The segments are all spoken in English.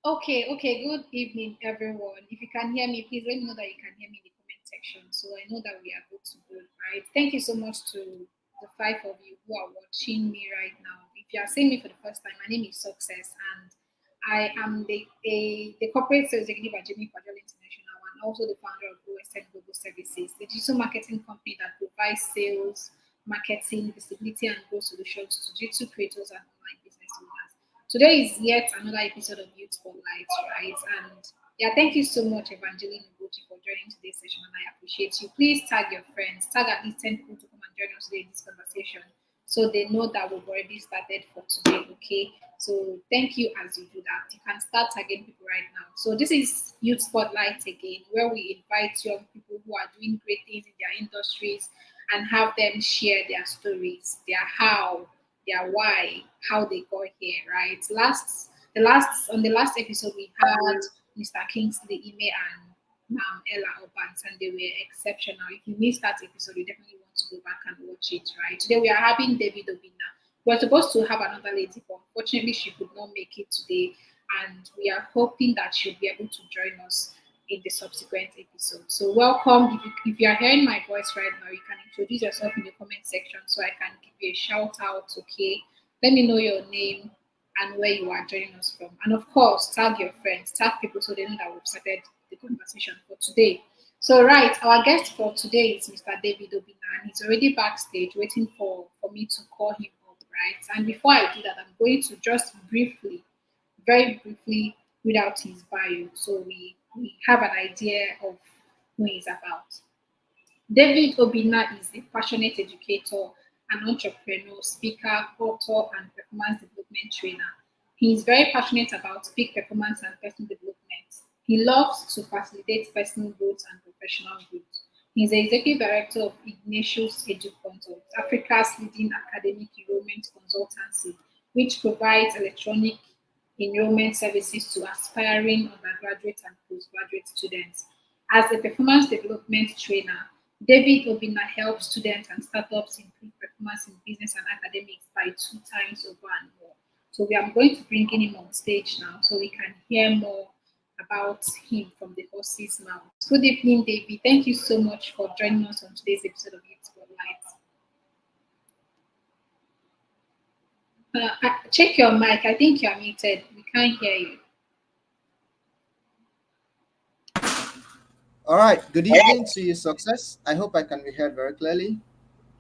Okay. Good evening, everyone. If you can hear me, please let me know that you can hear me in the comment section so I know that we are good to go, right? Thank you so much to the five of you who are watching me right now. If you are seeing me for the first time, my name is Success and I am the corporate sales executive at Jimmy Pajol International and also the founder of OSN Global Services, the digital marketing company that provides sales, marketing, visibility, and growth solutions to digital creators and online business owners. Today is yet another episode of Youth Spotlight, right? And yeah, thank you so much, Evangeline Ugochi, for joining today's session, and I appreciate you. Please tag your friends, tag at least 10 people to come and join us today in this conversation so they know that we've already started for today, okay? So thank you as you do that. You can start tagging people right now. So this is Youth Spotlight again, where we invite young people who are doing great things in their industries and have them share their stories, their how, their why, how they got here, right? The last episode we had Mr. Kingsley Ime and Ma'am Ella Obans, and they were exceptional. If you missed that episode, you definitely want to go back and watch it, right? Today we are having David Obinna. We were supposed to have another lady, but unfortunately she could not make it today, and we are hoping that she'll be able to join us in the subsequent episode. So welcome. If you are hearing my voice right now, you can introduce yourself in the comment section so I can give you a shout out, okay? Let me know your name and where you are joining us from. And of course, tag your friends, tag people so they know that we've started the conversation for today. So, right, our guest for today is Mr. David Obina, and he's already backstage waiting for me to call him up, right? And before I do that, I'm going to just very briefly, read out his bio so we have an idea of who he's about. David Obina is a passionate educator, an entrepreneur, speaker, author, and performance development trainer. He is very passionate about peak performance and personal development. He loves to facilitate personal growth and professional growth. He is the executive director of Ignatius EduConsult, Africa's leading academic enrollment consultancy, which provides electronic enrollment services to aspiring undergraduate and postgraduate students. As a performance development trainer, David Obina helps students and startups improve performance in business and academics by 2 times over and more. So we are going to bring him on stage now so we can hear more about him from the horse's mouth. Good evening, David. Thank you so much for joining us on today's episode of Youth Spotlight. Check your mic. I think you're muted. We can't hear you. All right. Good evening to you, Success. I hope I can be heard very clearly.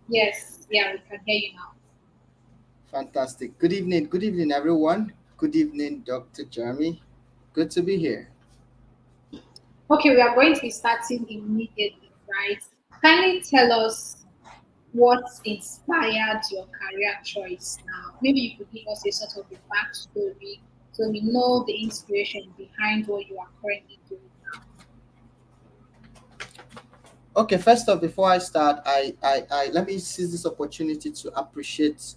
Yes, yeah, we can hear you now. Fantastic. Good evening. Good evening, everyone. Good evening, Dr. Jeremy. Good to be here. Okay, we are going to be starting immediately, right? Kindly tell us what inspired your career choice now. Maybe you could give us a sort of a backstory so we know the inspiration behind what you are currently doing now. Okay, first off, before I start, I let me seize this opportunity to appreciate,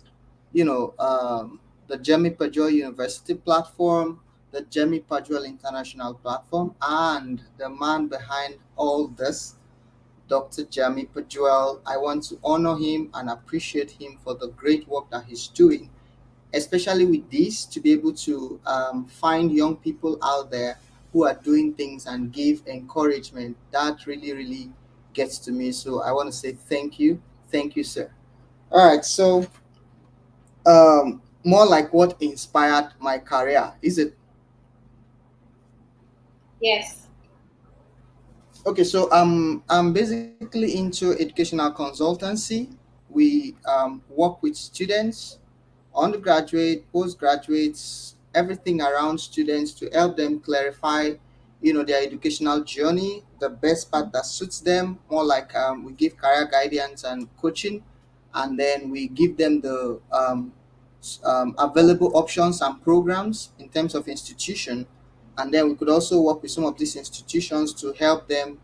the Jeremy Pajol University platform, the Jeremy Pajol International platform, and the man behind all this, Dr. Jeremy Pajol. I want to honor him and appreciate him for the great work that he's doing, especially with this, to be able to find young people out there who are doing things and give encouragement. That really, really gets to me. So I want to say thank you, sir. All right, so more like what inspired my career, is it? Yes. Okay, so I'm basically into educational consultancy. We work with students, undergraduate, postgraduates, everything around students to help them clarify, their educational journey, the best path that suits them. More like we give career guidance and coaching, and then we give them the available options and programs in terms of institution, and then we could also work with some of these institutions to help them,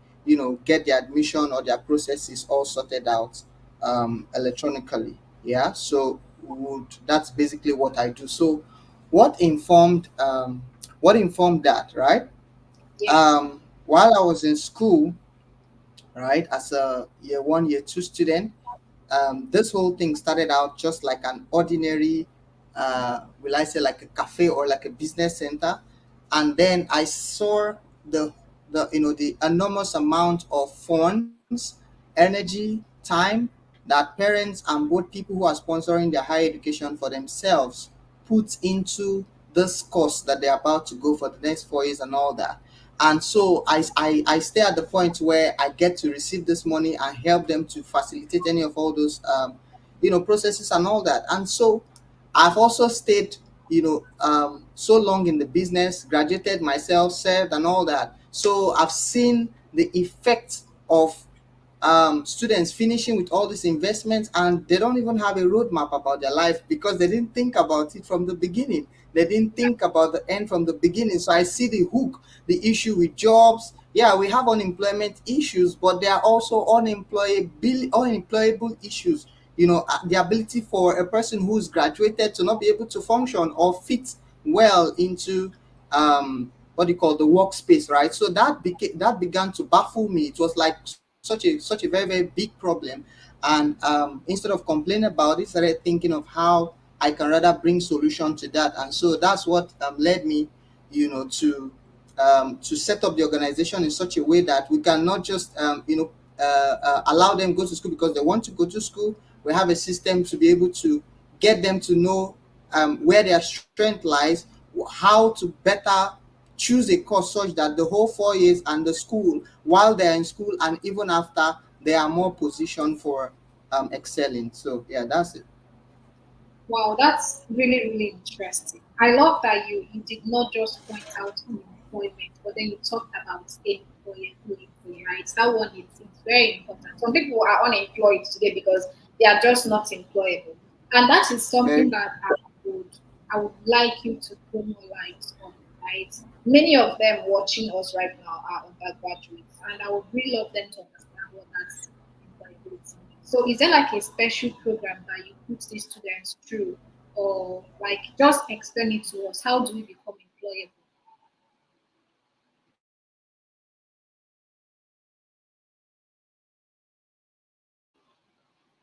get their admission or their processes all sorted out electronically. Yeah, so that's basically what I do. So what informed that, right? Yes. While I was in school, right, as a year one, year two student, this whole thing started out just like an ordinary, will I say, like a cafe or like a business center. and then I saw the the enormous amount of funds, energy, time that parents and both people who are sponsoring their higher education for themselves put into this course that they're about to go for the next 4 years and all that. And so I stay at the point where I get to receive this money and help them to facilitate any of all those processes and all that. And so I've also stayed, so long in the business, graduated myself, served, and all that. So I've seen the effect of students finishing with all these investments, and they don't even have a roadmap about their life because they didn't think about it from the beginning. They didn't think about the end from the beginning. So I see the hook, the issue with jobs. Yeah, we have unemployment issues, but there are also unemployable issues. The ability for a person who's graduated to not be able to function or fit well into what do you call the workspace, right? So that began to baffle me. It was like such a very very big problem, and instead of complaining about it, started thinking of how I can rather bring solution to that. And so that's what led me, to set up the organization in such a way that we can not just allow them go to school because they want to go to school. We have a system to be able to get them to know where their strength lies, how to better choose a course such that the whole 4 years and the school, while they're in school and even after, they are more positioned for excelling. So yeah, that's it. Wow, that's really, really interesting. I love that you did not just point out unemployment, but then you talked about employability, right? That one is it's very important. Some people are unemployed today because they are just not employable. And that is something Very that I would like you to throw more light on, right? Many of them watching us right now are undergraduates, and I would really love them to understand what that's employability. So is there like a special program that you put these students through, or like just explain it to us? How do we become employable?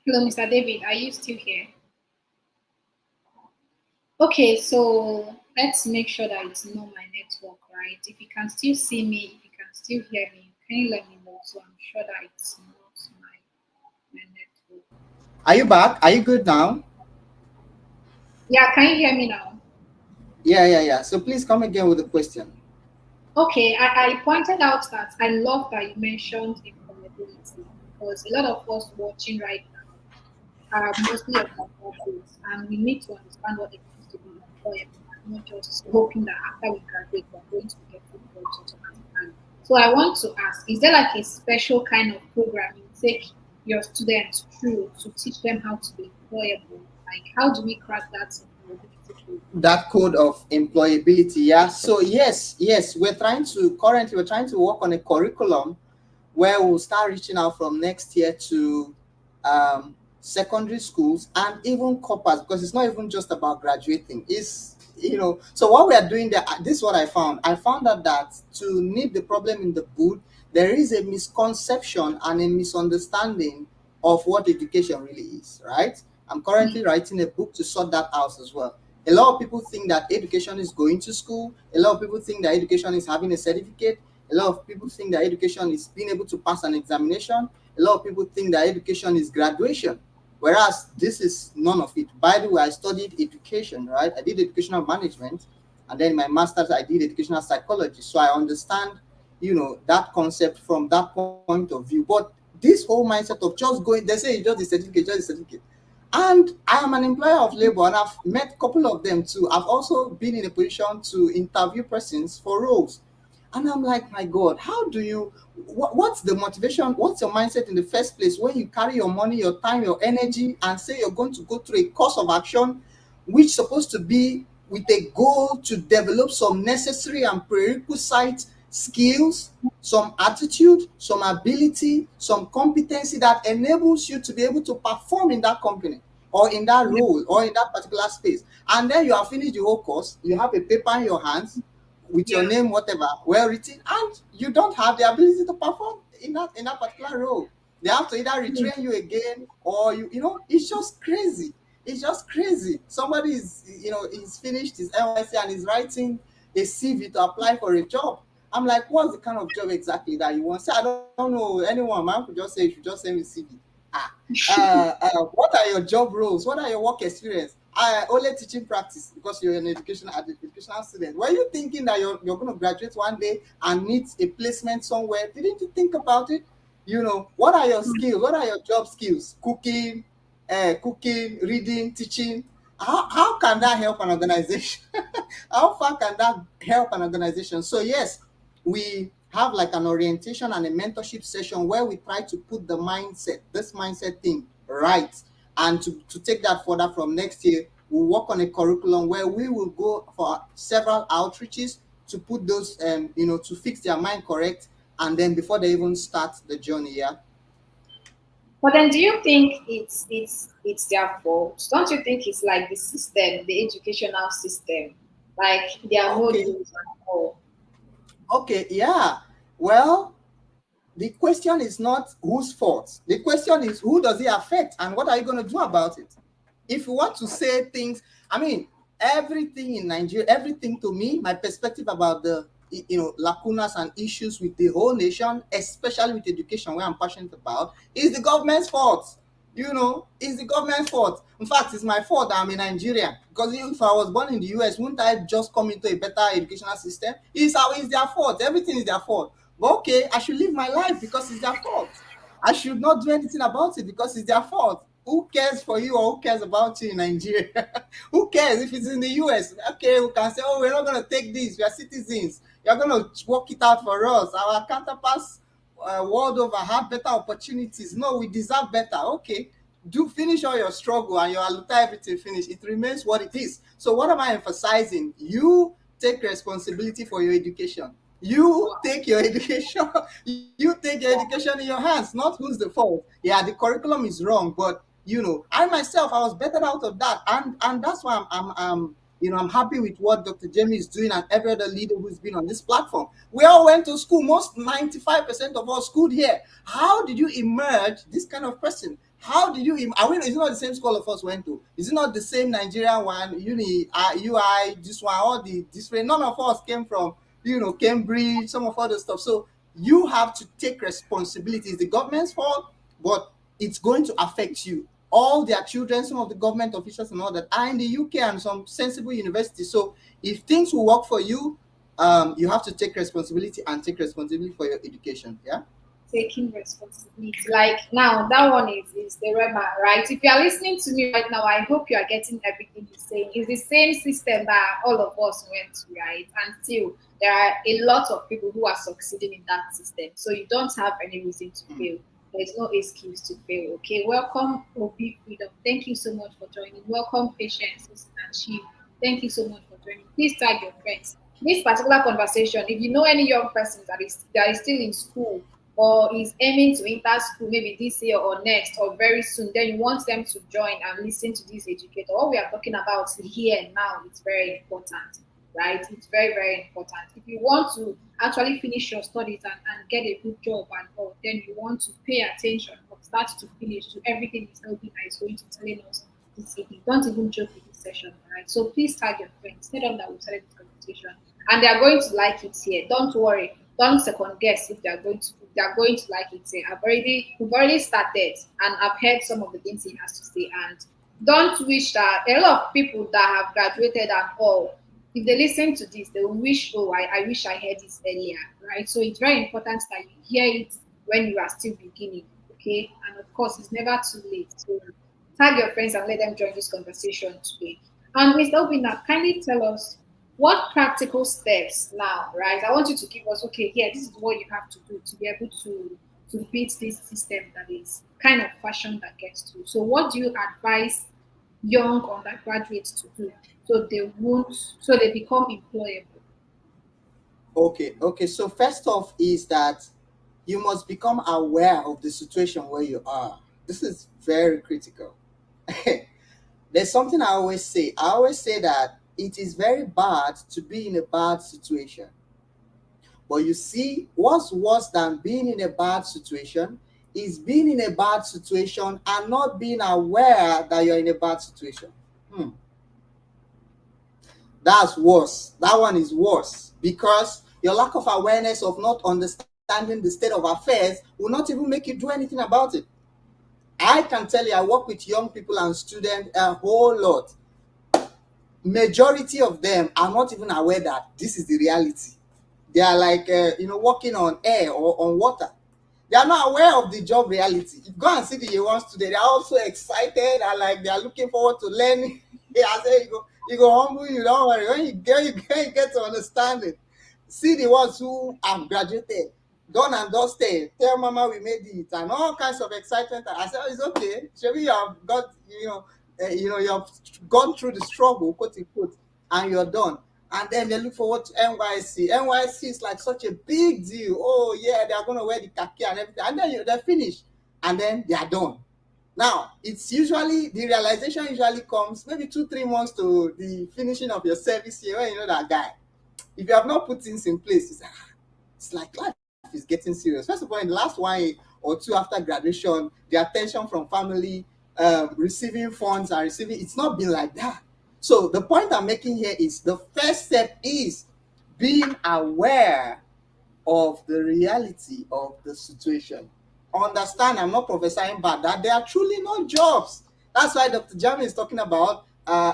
Hello, Mr. David, are you still here? Okay, so let's make sure that it's not my network, right? If you can still see me, if you can still hear me, can you let me know so I'm sure that it's not my network? Are you back? Are you good now? Yeah, can you hear me now? Yeah. So please come again with the question. Okay, I pointed out that I love that you mentioned employability because a lot of us watching right now are mostly undergraduates, and we need to understand what it means to be employable and not just hoping that after we graduate we're going to be getting jobs automatically. So I want to ask, is there like a special kind of program you take your students through to teach them how to be employable? Like how do we crack that employability code? That code of employability, yeah. So yes, we're trying to work on a curriculum where we'll start reaching out from next year to secondary schools and even corpus, because it's not even just about graduating. It's, so what we are doing there, this is what I found out that to nip the problem in the bud, there is a misconception and a misunderstanding of what education really is, right? I'm currently writing a book to sort that out as well. A lot of people think that education is going to school. A lot of people think that education is having a certificate. A lot of people think that education is being able to pass an examination. A lot of people think that education is graduation, whereas this is none of it. By the way, I studied education, right? I did educational management, and then my master's, I did educational psychology. So I understand, that concept from that point of view. But this whole mindset of just going, they say it's just a certificate. And I am an employer of labor, and I've met a couple of them too. I've also been in a position to interview persons for roles. And I'm like, my God, how do you, what's the motivation? What's your mindset in the first place when you carry your money, your time, your energy, and say you're going to go through a course of action, which is supposed to be with a goal to develop some necessary and prerequisite skills, some attitude, some ability, some competency that enables you to be able to perform in that company or in that Yeah, role or in that particular space. And then you have finished the whole course, you have a paper in your hands with your yeah, name, whatever, well written, and you don't have the ability to perform in that particular role. They have to either yeah. retrain you again, or it's just crazy. It's just crazy. Somebody is, he's finished his NYC and he's writing, a CV to apply for a job. I'm like, what's the kind of job exactly that you want? Say, I don't know anyone. My uncle just say you should just send me CV. Ah, what are your job roles? What are your work experience? Only teaching practice because you're an educational student. Were you thinking that you're going to graduate one day and need a placement somewhere? Didn't you think about it? What are your skills? What are your job skills? Cooking, reading, teaching. How can that help an organization? How far can that help an organization? So yes, we have like an orientation and a mentorship session where we try to put this mindset thing right. And to take that further from next year, we'll work on a curriculum where we will go for several outreaches to put those, to fix their mind correct. And then before they even start the journey, yeah. But then, do you think it's their fault? Don't you think it's like the system, the educational system, like their Okay, modules and all? okay, yeah. Well, the question is not whose fault. The question is who does it affect and what are you going to do about it? If you want to say things, I mean, everything in Nigeria, everything to me, my perspective about the lacunas and issues with the whole nation, especially with education, where I'm passionate about, is the government's fault. It's the government's fault. In fact, it's my fault that I'm a Nigerian. Because if I was born in the US, wouldn't I just come into a better educational system? It's their fault. Everything is their fault. But okay, I should live my life because it's their fault. I should not do anything about it because it's their fault. Who cares for you or who cares about you in Nigeria? Who cares if it's in the US? Okay, we can say, oh, we're not going to take this. We are citizens. You're going to work it out for us. Our counterparts world over have better opportunities. No, we deserve better. Okay, do finish all your struggle and your aluta everything finish. It remains what it is. So what am I emphasizing? You take responsibility for your education. You take your education. You take your education in your hands, not who's the fault. Yeah, the curriculum is wrong, but I myself, I was bettered out of that, and that's why I'm happy with what Dr. Jamie is doing and every other leader who's been on this platform. We all went to school. Most 95% of us schooled here. How did you emerge this kind of person? How did you? Are we? Is it not the same school of us went to? Is it not the same Nigerian one? UI, this one, all the different. None of us came from Cambridge, some of other stuff. So you have to take responsibility. It's the government's fault, but it's going to affect you. All their children, some of the government officials and all that are in the UK and some sensible universities. So if things will work for you, you have to take responsibility and take responsibility for your education. Yeah. Taking responsibility. Like now, that one is the Rema, right? If you are listening to me right now, I hope you are getting everything you're saying. It's the same system that all of us went to, right? And still, there are a lot of people who are succeeding in that system. So you don't have any reason to fail. There's no excuse to fail. Okay. Welcome, Obi Freedom. Thank you so much for joining. Welcome, Patience and Chief. Thank you so much for joining. Please tag your friends. This particular conversation, if you know any young person that is still in school or is aiming to enter school maybe this year or next or very soon, then you want them to join and listen to this educator. What we are talking about here and now is very important, right? It's very, very important. If you want to actually finish your studies and get a good job and all, then you want to pay attention from start to finish to everything Ms. Obinna is going to telling us this evening. Don't even joke with this session, all right? So please tag your friends. Tell them that we started this conversation and they are going to like it here. Don't worry. Don't second guess if they are going to like it here. We've already started and I've heard some of the things he has to say. And don't wish that a lot of people that have graduated and all, if they listen to this, they will wish, oh, I wish I heard this earlier, right? So it's very important that you hear it when you are still beginning, okay? And of course, it's never too late. So tag your friends and let them join this conversation today. And Mr. Obinna, kindly tell us what practical steps now, right? I want you to give us, okay, yeah, this is what you have to do to be able to beat this system that is kind of fashion that gets to. So what do you advise young undergraduates to do so they become employable? Okay. So first off is that you must become aware of the situation where you are. This is very critical. There's something I always say. I always say that it is very bad to be in a bad situation. But you see, what's worse than being in a bad situation is being in a bad situation and not being aware that you're in a bad situation. Hmm. That's worse. That one is worse because your lack of awareness of not understanding the state of affairs will not even make you do anything about it. I can tell you, I work with young people and students a whole lot. Majority of them are not even aware that this is the reality. They are like, walking on air or on water. They are not aware of the job reality. If you go and see the year one student, they are also excited and like they are looking forward to learning. I say you go humble you, don't worry. When you get to understand it, see the ones who have graduated, done and dusted, tell mama we made it, and all kinds of excitement. I said, oh, it's okay. Maybe you have got, you have gone through the struggle, quote unquote, and you're done. And then they look forward to NYC. NYC is like such a big deal. Oh yeah, they are gonna wear the khaki and everything, and then they're finished, and then they are done. Now, it's usually the realization usually comes maybe 2-3 months to the finishing of your service year when you know that guy. If you have not put things in place, it's like life is getting serious. First of all, in the last 1 year or two after graduation, the attention from family, receiving funds and receiving, it's not been like that. So the point I'm making here is the first step is being aware of the reality of the situation. Understand, I'm not prophesying bad, that there are truly no jobs. That's why Dr. Jami is talking about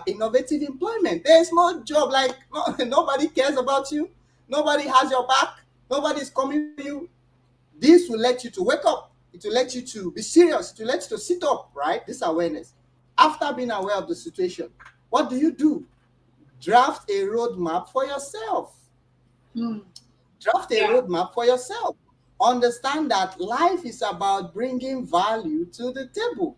innovative employment. There is no job, like nobody cares about you, nobody has your back, nobody is coming for you. This will let you to wake up, it will let you to be serious, it will let you to sit up, right? This awareness. After being aware of the situation, what do? Draft a roadmap for yourself. Hmm. Draft a Yeah. roadmap for yourself. Understand that life is about bringing value to the table.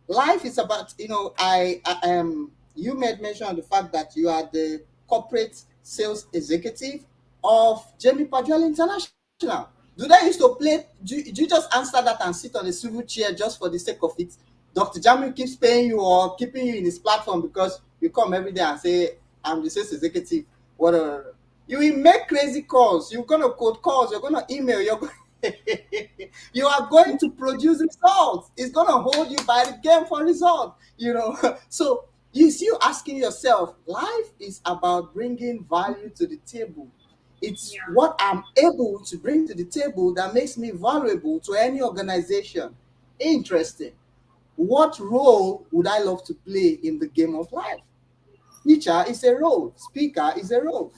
Life is about, you made mention of the fact that you are the corporate sales executive of Jamie Padual International. Do they used to play? Do you just answer that and sit on a swivel chair just for the sake of it? Dr. Jamie keeps paying you or keeping you in his platform because you come every day and say, I'm the sales executive. Whatever. You will make crazy calls. You're gonna code calls. You're gonna email. You are going to produce results. It's gonna hold you by the game for results. So you see, you asking yourself, life is about bringing value to the table. It's Yeah. what I'm able to bring to the table that makes me valuable to any organization. Interesting. What role would I love to play in the game of life? Teacher is a role, speaker is a role,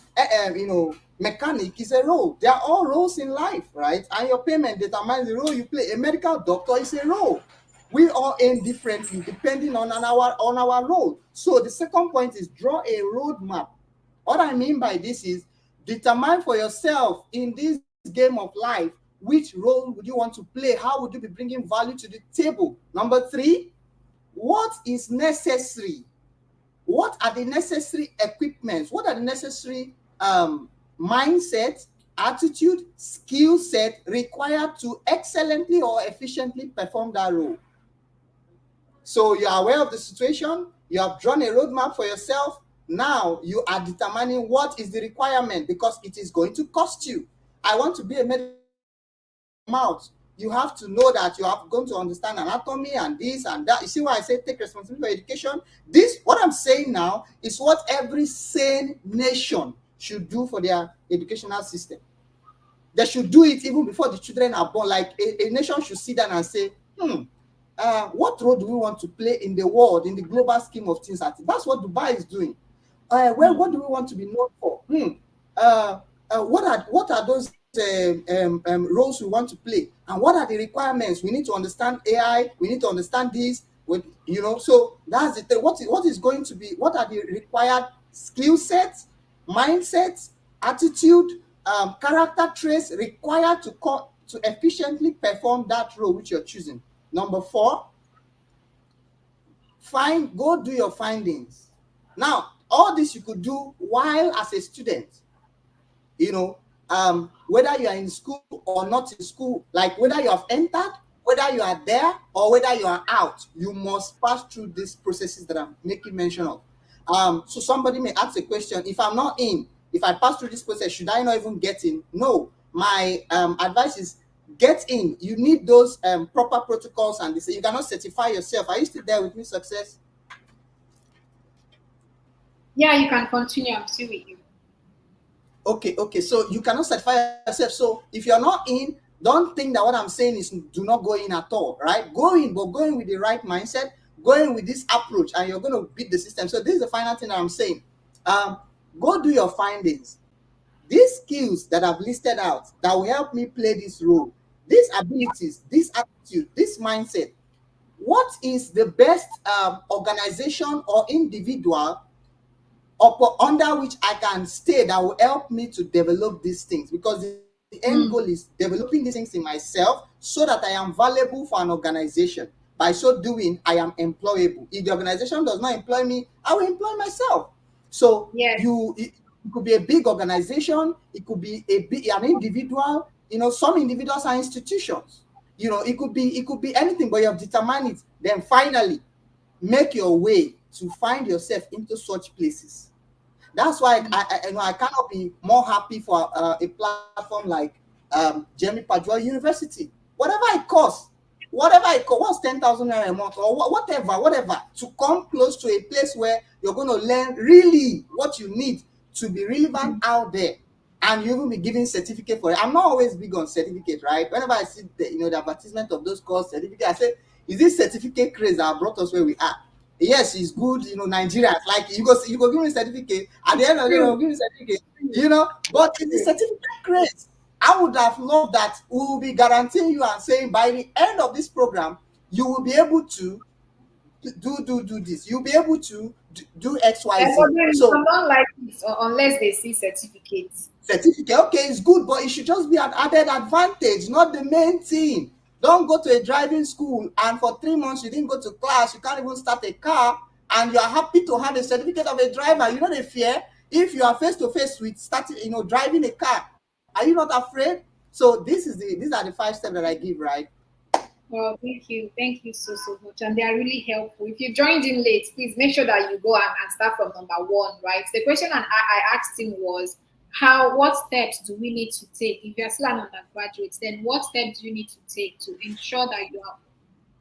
mechanic is a role. They are all roles in life, right? And your payment determines the role you play. A medical doctor is a role. We all aim differently depending on our role. So the second point is draw a roadmap. What I mean by this is determine for yourself in this game of life which role would you want to play, how would you be bringing value to the table. Number three, what is necessary, what are the necessary equipments, what are the necessary mindset, attitude, skill set required to excellently or efficiently perform that role. So you are aware of the situation, you have drawn a roadmap for yourself. Now you are determining what is the requirement because it is going to cost you. I want to be a medical doctor. Mouth, you have to know that you are going to understand anatomy and this and that. You see why I say take responsibility for education? This, what I'm saying now, is what every sane nation should do for their educational system. They should do it even before the children are born. Like a nation should sit down and say, what role do we want to play in the world, in the global scheme of things? That's what Dubai is doing. Well, Hmm. what do we want to be known for? What are those roles we want to play, and what are the requirements? We need to understand AI. We need to understand this. So that's the thing. What is going to be? What are the required skill sets, mindsets, attitude, character traits required to efficiently perform that role which you're choosing? Number four, go do your findings. Now, all this you could do while as a student. Whether you are in school or not in school, like whether you have entered, whether you are there or whether you are out, you must pass through these processes that I'm making mention of. So somebody may ask a question: if I'm not in, if I pass through this process, should I not even get in? No, my advice is get in. You need those proper protocols, and they say you cannot certify yourself. Are you still there with me, success? Yeah, you can continue. I'm still with you. Okay. So you cannot certify yourself. So if you're not in, don't think that what I'm saying is do not go in at all, right? Go in, but go in with the right mindset, go in with this approach, and you're going to beat the system. So this is the final thing that I'm saying. Um, Go do your findings. These skills that I've listed out that will help me play this role, these abilities, this attitude, this mindset. What is the best organization or individual under which I can stay that will help me to develop these things? Because the end goal is Mm. developing these things in myself so that I am valuable for an organization. By so doing, I am employable. If the organization does not employ me, I will employ myself. So Yes. it could be a big organization, it could be an individual. Some individuals are institutions. It could be anything, but you have determined it. Then finally, make your way to find yourself into such places. That's why Mm. I cannot be more happy for a platform like Jemmy Padua University. Whatever it costs, what's 10,000 naira a month, or whatever, to come close to a place where you're going to learn really what you need to be relevant Mm. out there, and you will be giving certificate for it. I'm not always big on certificate, right? Whenever I see the advertisement of those course certificate, I say, is this certificate craze that brought us where we are? Yes, it's good, Nigerians, like, you go give me certificate, at the end of the day, True. they'll give me certificate, True. but it's the True. certificate grace. I would have loved that we will be guaranteeing you and saying by the end of this program, you will be able to do this. You'll be able to do But XYZ. then So some don't like it unless they see certificates. certificate, okay, it's good, but it should just be an added advantage, not the main thing. Don't go to a driving school and for 3 months you didn't go to class, you can't even start a car, and you are happy to have a certificate of a driver. You know the fear if you are face to face with starting, driving a car. Are you not afraid? So these are the 5 steps that I give, right? Well, thank you. Thank you so, so much. And they are really helpful. If you joined in late, please make sure that you go and start from number one, right? The question I asked him was, what steps do we need to take? If you're still an undergraduate, then what steps do you need to take to ensure that you are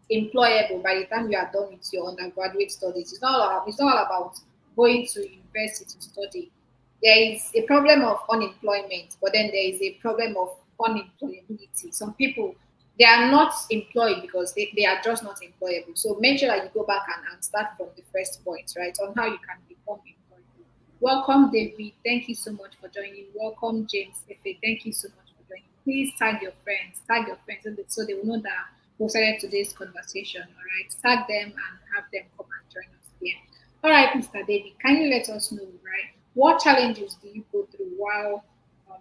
employable by the time you are done with your undergraduate studies? It's not all about going to university to study. There is a problem of unemployment, but then there is a problem of unemployability. Some people, they are not employed because they are just not employable. So make sure that you go back and start from the first point, right, on how you can become employable. Welcome, David. Thank you so much for joining. Welcome, James Efe. Thank you so much for joining. Please tag your friends so they will know that we started today's conversation. All right, tag them and have them come and join us here. All right, Mr. David, can you let us know, right, what challenges do you go through while um,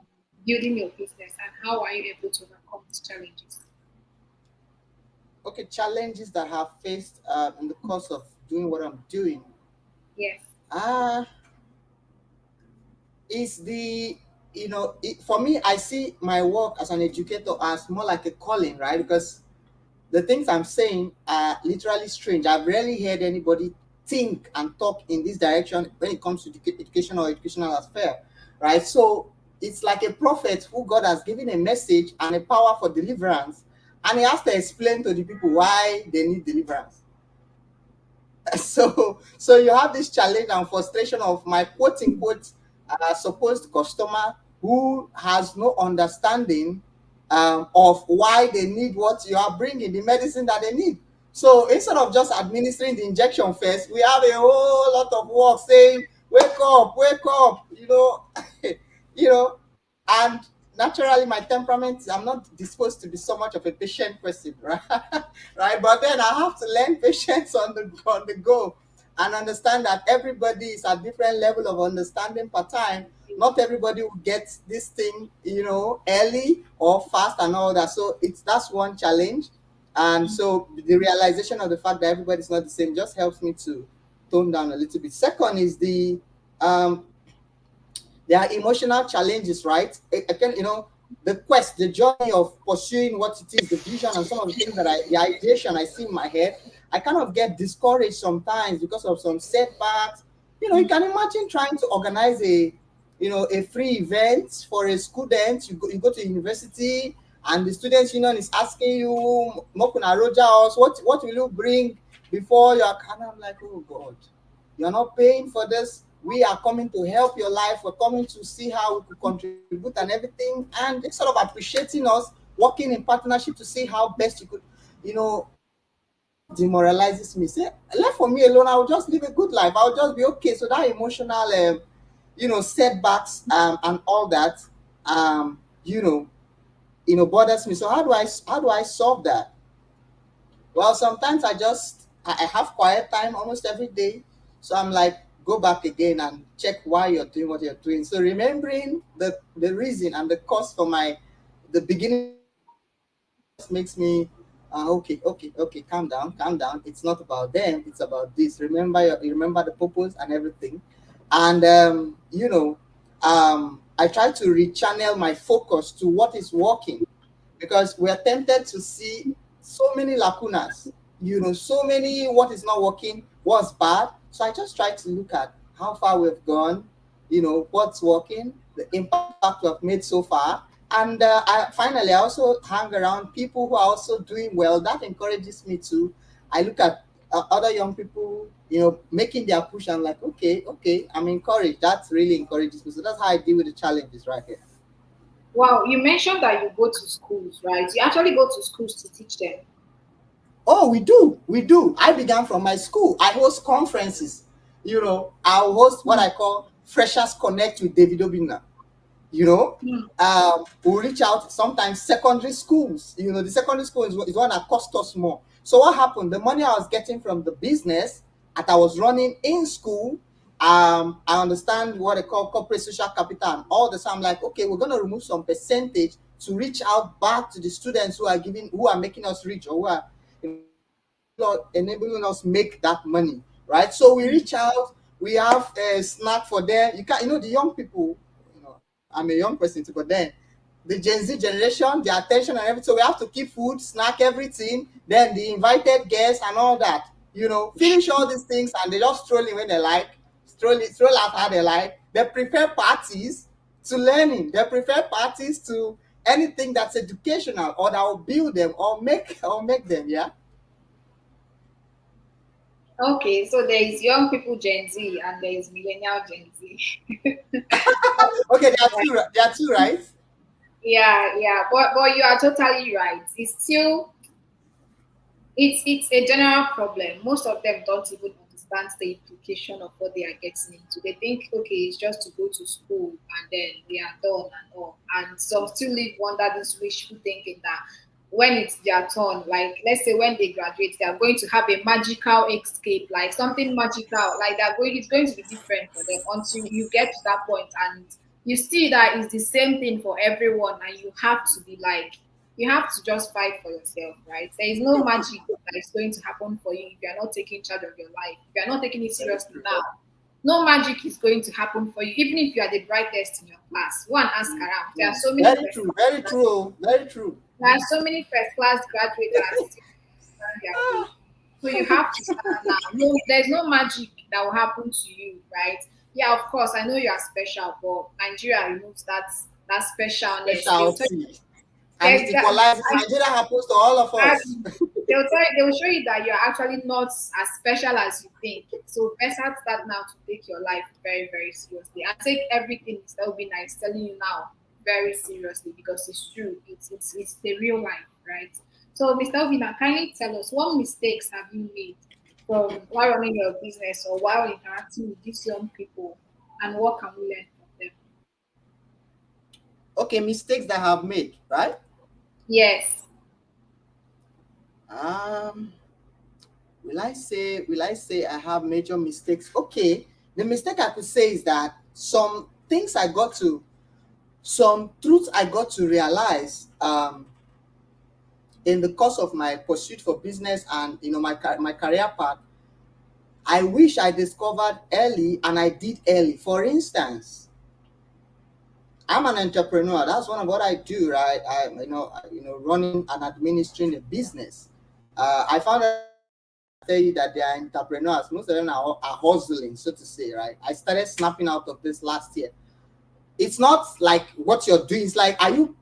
building your business, and how are you able to overcome these challenges? Okay, challenges that I have faced in the course of doing what I'm doing. Yes. uh is the for me, I see my work as an educator as more like a calling, right? Because the things I'm saying are literally strange. I've rarely heard anybody think and talk in this direction when it comes to education or educational affair, right? So it's like a prophet who God has given a message and a power for deliverance, and he has to explain to the people why they need deliverance. So you have this challenge and frustration of my quote unquote supposed customer who has no understanding of why they need what you are bringing, the medicine that they need. So instead of just administering the injection first, we have a whole lot of work saying, wake up, you know, and naturally my temperament, I'm not disposed to be so much of a patient person, right? Right, but then I have to learn patience on the go, and understand that everybody is at different level of understanding per time. Not everybody will get this thing, early or fast and all that. So that's one challenge. And so the realization of the fact that everybody's not the same just helps me to tone down a little bit. Second is um there are emotional challenges, right? The journey of pursuing what it is, the vision, and some of the things the ideation I see in my head. I kind of get discouraged sometimes because of some setbacks. You can imagine trying to organize a free event for a student. You go to university, and the students union is asking you, Mokuna Roja, us, what will you bring before your. And I'm like, oh God, you're not paying for this. we are coming to help your life. We're coming to see how we could contribute and everything. And they sort of appreciating us, working in partnership to see how best you could, it just demoralizes me. Say, left for me alone, I'll just live a good life. I'll just be okay. So that emotional, setbacks and all that, um, you know, bothers me. So how do I solve that? Well, sometimes I have quiet time almost every day. So I'm like, go back again and check why you're doing what you're doing. So remembering the reason and the cause for the beginning of my setback just makes me okay, calm down, calm down. It's not about them, it's about this. You remember the purpose and everything. And I try to rechannel my focus to what is working, because we're tempted to see so many lacunas, so many what is not working, what's bad. So I just try to look at how far we've gone, what's working, the impact we've made so far. And finally, I also hang around people who are also doing well. That encourages me too. I look at other young people, making their push. I'm like, okay, I'm encouraged. That really encourages me. So that's how I deal with the challenges right here. Wow, you mentioned that you go to schools, right? You actually go to schools to teach them. Oh, we do. We do. I began from my school. I host conferences. I'll host what I call Freshers Connect with David Obinna. Hmm. We'll reach out sometimes secondary schools. The secondary school is one that cost us more. So what happened? The money I was getting from the business that I was running in school, I understand what they call corporate social capital and all this. I'm like, okay, we're gonna remove some percentage to reach out back to the students who are making us rich, or who are enabling us make that money, right? So we reach out, we have a snack for them. You can, the young people, I'm a young person too, but then the Gen Z generation, their attention and everything. So we have to keep food, snack, everything. Then the invited guests and all that. Finish all these things and they just stroll in when they like, stroll out how they like. They prefer parties to learning. They prefer parties to anything that's educational or that will build them or make them. Yeah. Okay, so there is young people Gen Z and there is millennial Gen Z. Okay, there are two, right? Yeah, yeah, but you are totally right. It's a general problem. Most of them don't even understand the implication of what they are getting into. They think, okay, it's just to go to school and then they are done and all. And some still live under this wishful thinking that when it's their turn, like let's say when they graduate, they are going to have a magical escape, like something magical, like it's going to be different for them until you get to that point and you see that it's the same thing for everyone, and you have to just fight for yourself, right? There is no magic that is going to happen for you if you are not taking charge of your life. If you are not taking it Very seriously true. now, no magic is going to happen for you, even if you are the brightest in your class. Go and ask around. There are so many Very first true. class Very graduates. true. Very true. There are so many first class graduates that are still stand their way. So you have to start now. No, there's no magic that will happen to you, right? Yeah, of course, I know you are special, but Nigeria removes that specialness. They will tell you Specialty. And it there's that. equalizes. Nigeria happens to all of us. Exactly. They'll show you that you're actually not as special as you think. So better start now to take your life very, very seriously and take everything that will be nice telling you now very seriously because it's true. It's the real life, right? So Mr. Obina, kindly tell us what mistakes have you made from while running your business or while interacting with these young people and what can we learn from them? Okay, mistakes that I have made, right? Yes. Um, will I say I have major mistakes? Okay, the mistake I could say is that some truths I got to realize in the course of my pursuit for business and my career path. I wish I discovered early and I did early. For instance, I'm an entrepreneur. That's one of what I do, right? Running and administering a business. I found out tell you that they are entrepreneurs. Most of them are hustling, so to say, right? I started snapping out of this last year. It's not like what you're doing. It's like, are you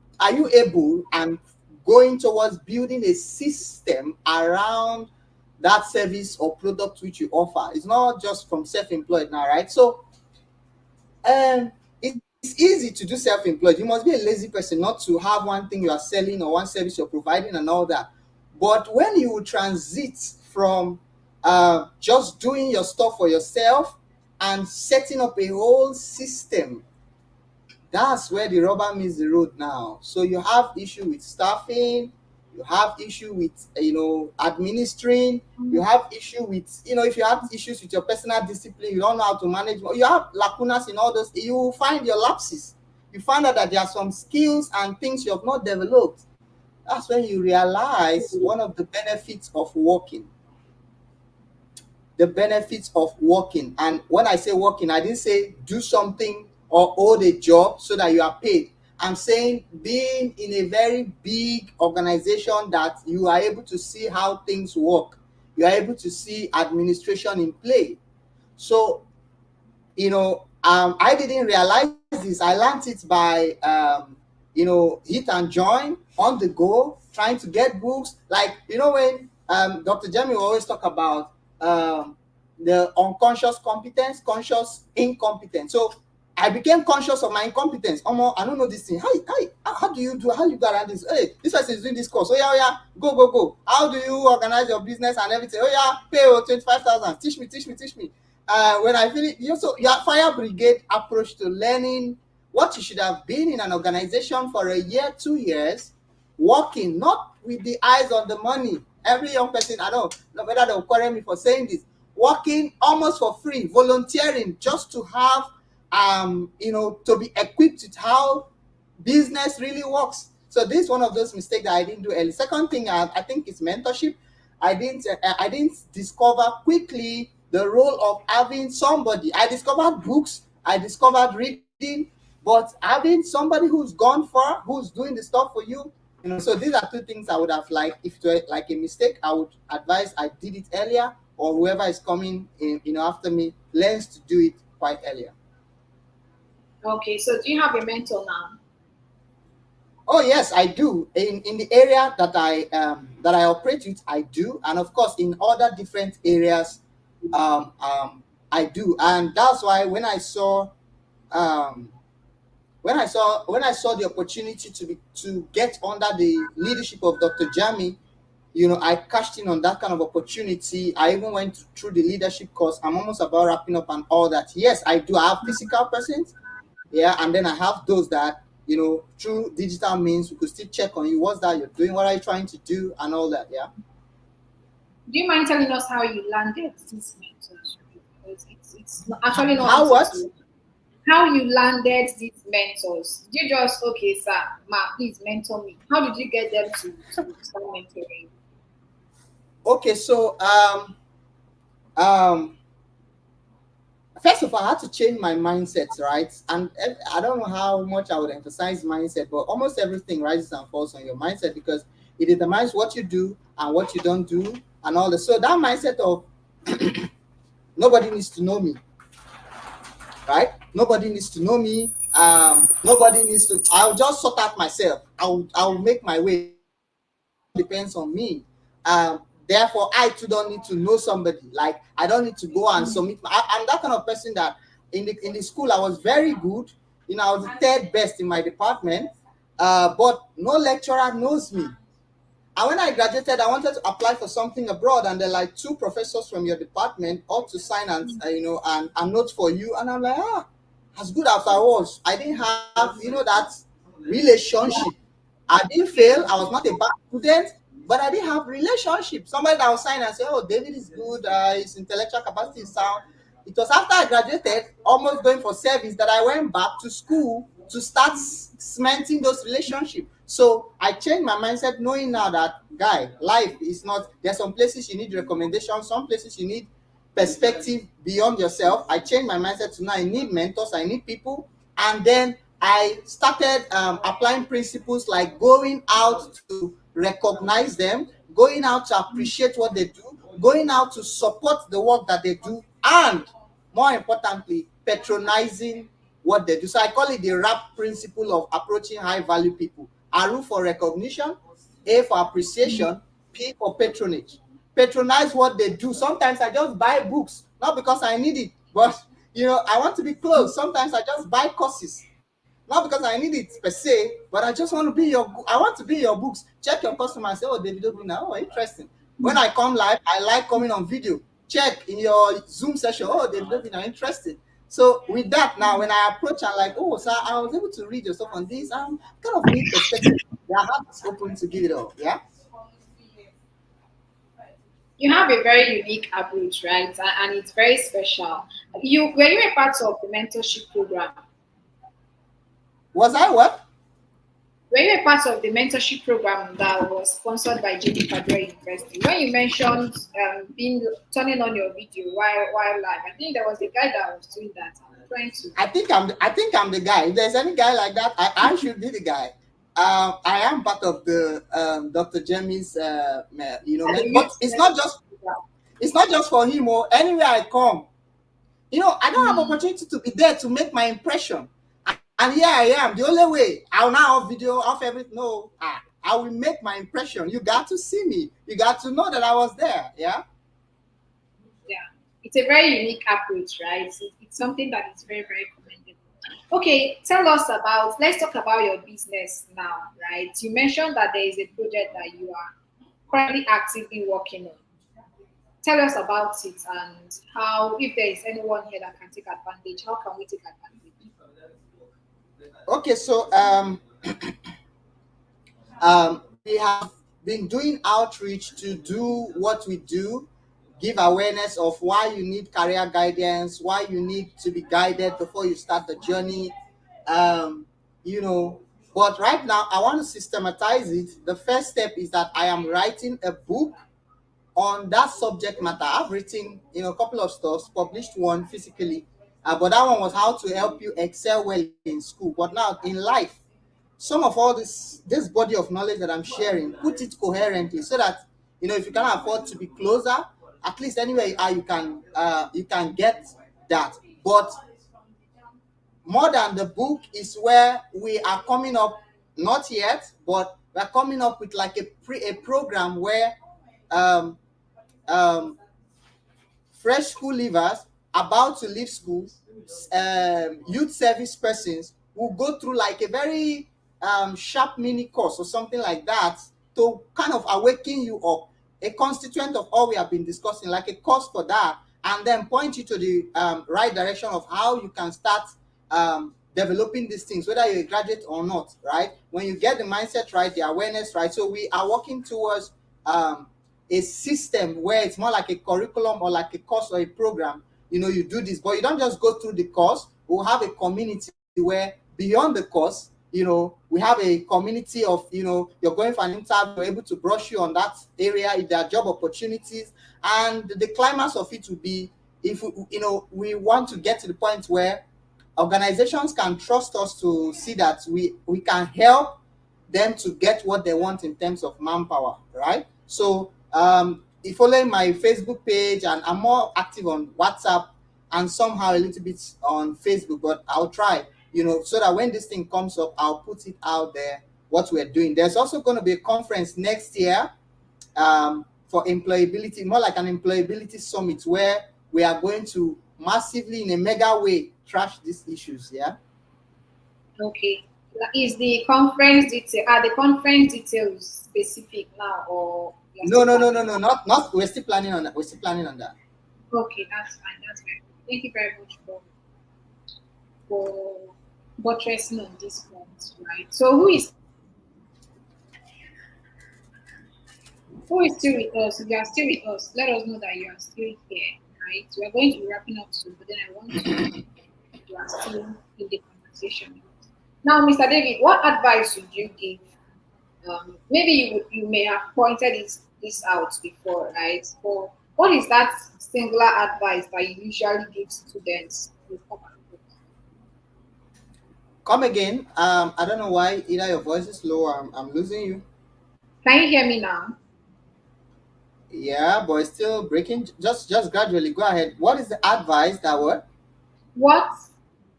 able and going towards building a system around that service or product which you offer? It's not just from self-employed now, right? So It's easy to do self-employed. You must be a lazy person not to have one thing you are selling or one service you're providing and all that. But when you transit from just doing your stuff for yourself and setting up a whole system, that's where the rubber meets the road now. So you have issue with staffing, you have issue with administering, you have issue with if you have issues with your personal discipline, you don't know how to manage, you have lacunas in all those, you find your lapses. You find out that there are some skills and things you have not developed. That's when you realize one of the benefits of working. The benefits of working. And when I say working, I didn't say do something or hold a job so that you are paid. I'm saying being in a very big organization that you are able to see how things work. You are able to see administration in play. So I didn't realize this. I learned it by hit and join on the go, trying to get books. Like when Dr. Jemmy will always talk about the unconscious competence, conscious incompetence. So I became conscious of my incompetence. I don't know this thing. How do you do? How you go around this? Hey, this person is doing this course. Oh yeah, go. How do you organize your business and everything? Oh yeah, pay 25,000. Teach me. When I finish, your fire brigade approach to learning what you should have been in an organization for a year, 2 years, working, not with the eyes on the money. Every young person, I don't know whether they'll quarrel me for saying this, working almost for free, volunteering just to have, to be equipped with how business really works. So this is one of those mistakes that I didn't do early. Second thing, I think is mentorship. I didn't discover quickly the role of having somebody. I discovered books, I discovered reading, but having somebody who's gone far, who's doing the stuff for you. So these are two things I would have liked. If it were like a mistake, I would advise I did it earlier, or whoever is coming in, after me learns to do it quite earlier. Okay, so do you have a mentor now? Oh yes, I do. In the area that I operate with, I do, and of course in other different areas, I do, and that's why um, when I saw the opportunity to get under the leadership of Dr. Jami, I cashed in on that kind of opportunity. I even went through the leadership course. I'm almost about wrapping up and all that. Yes, I do. I have physical persons, yeah, and then I have those that through digital means we could still check on you. What's that you're doing? What are you trying to do? And all that. Yeah. Do you mind telling us how you landed these mentors? Because it's actually not How easy what? to how you landed these mentors. Did you just okay, sir, ma, please mentor me? How did you get them to start mentoring? Okay, so um first of all, I had to change my mindset, right? And I don't know how much I would emphasize mindset, but almost everything rises and falls on your mindset because it determines what you do and what you don't do and all that. So that mindset of nobody needs to know me, right? Nobody needs to know me. Nobody needs to. I'll just sort out myself. I'll make my way. Depends on me. Therefore, I too don't need to know somebody. Like I don't need to go and submit. I'm that kind of person that in the school I was very good. I was the third best in my department. But no lecturer knows me. And when I graduated, I wanted to apply for something abroad, and they're like two professors from your department ought to sign and and note for you. And I'm like, as good as I was, I didn't have that relationship. I didn't fail. I was not a bad student, but I didn't have relationship. Somebody that will sign and say, "Oh, David is good. His intellectual capacity is sound." It was after I graduated, almost going for service, that I went back to school to start cementing those relationships. So I changed my mindset, knowing now that guy, life is not. There's some places you need recommendations, some places you need perspective beyond yourself. I changed my mindset to now I need mentors, I need people, and then I started applying principles like going out to recognize them, going out to appreciate what they do, going out to support the work that they do, and more importantly, patronizing what they do. So I call it the RAP principle of approaching high value people. R for recognition, A for appreciation, P for patronage. Patronize what they do. Sometimes I just buy books, not because I need it, but I want to be close. Sometimes I just buy courses, not because I need it per se, but I just want to be I want to be your books. Check your customer and say, oh, David Obinna, oh, interesting. When I come live, I like coming on video. Check in your Zoom session, oh, David Obinna, interesting. So with that now, when I approach, I'm like, oh, sir, I was able to read your stuff on this. Kind of need perspective. Their heart is open to give it all. Yeah. You have a very unique approach, right? And it's very special. You a part of the mentorship program? Was I what? Were you a part of the mentorship program that was sponsored by JD Padua University? When you mentioned being turning on your video while live, I think there was a guy that was doing that. I'm trying to. I think I'm the guy. If there's any guy like that, I should be the guy. I am part of the Dr. Jemmy's At the but youth it's not mentorship just program. for him. Or anywhere I come, I don't have Mm, opportunity to be there to make my impression. And here I am. The only way I'll now off video, off everything. No, I will make my impression. You got to see me. You got to know that I was there. Yeah. yeah, it's a very unique approach, right? It's something that is very, very commendable. Okay, tell us about. Let's talk about your business now, right? You mentioned that there is a project that you are currently actively working on. Tell us about it and how, if there is anyone here that can take advantage, how can we take advantage? Okay. So we have been doing outreach to do what we do, give awareness of why you need career guidance, why you need to be guided before you start the journey. Um, you know, but right now I want to systematize it. The first step is that I am writing a book on that subject matter. I've written, a couple of stuffs, published one physically, but that one was how to help you excel well in school. But now in life, some of all this body of knowledge that I'm sharing, put it coherently so that if you can afford to be closer, at least anywhere you can get that. But more than the book is where we are coming up, not yet, but we're coming up with like a program where um, um, fresh school leavers about to leave school, youth service persons will go through like a very sharp mini course or something like that to kind of awaken you up, a constituent of all we have been discussing, like a course for that, and then point you to the right direction of how you can start developing these things, whether you're a graduate or not, right? When you get the mindset right, the awareness right. So we are working towards um, a system where it's more like a curriculum or like a course or a program. You do this, but you don't just go through the course. We'll have a community where beyond the course, we have a community of, you're going for an interview, we're able to brush you on that area if there are job opportunities. And the climax of it will be, if we want to get to the point where organizations can trust us to see that we can help them to get what they want in terms of manpower, right? So if following my Facebook page, and I'm more active on WhatsApp and somehow a little bit on Facebook, but I'll try, so that when this thing comes up, I'll put it out there what we're doing. There's also going to be a conference next year for employability, more like an employability summit, where we are going to massively, in a mega way, trash these issues. Yeah. Okay. Is the conference detail are the conference details specific now or you're No, still no, no, planning? no, no, not. We're still planning on that. We're still planning on that. Okay, that's fine. That's very good. Thank you very much for buttressing on this point, right? So who is still with us? If you are still with us, let us know that you are still here, right? We are going to be wrapping up soon, but then I want to know if you are still in the conversation. Now, Mr. David, what advice would you give? Maybe you may have pointed this out before, right? So, what is that singular advice that you usually give students who come across? Come again. I don't know why either your voice is low. Or I'm losing you. Can you hear me now? Yeah, but it's still breaking. Just gradually. Go ahead. What is the advice that what? What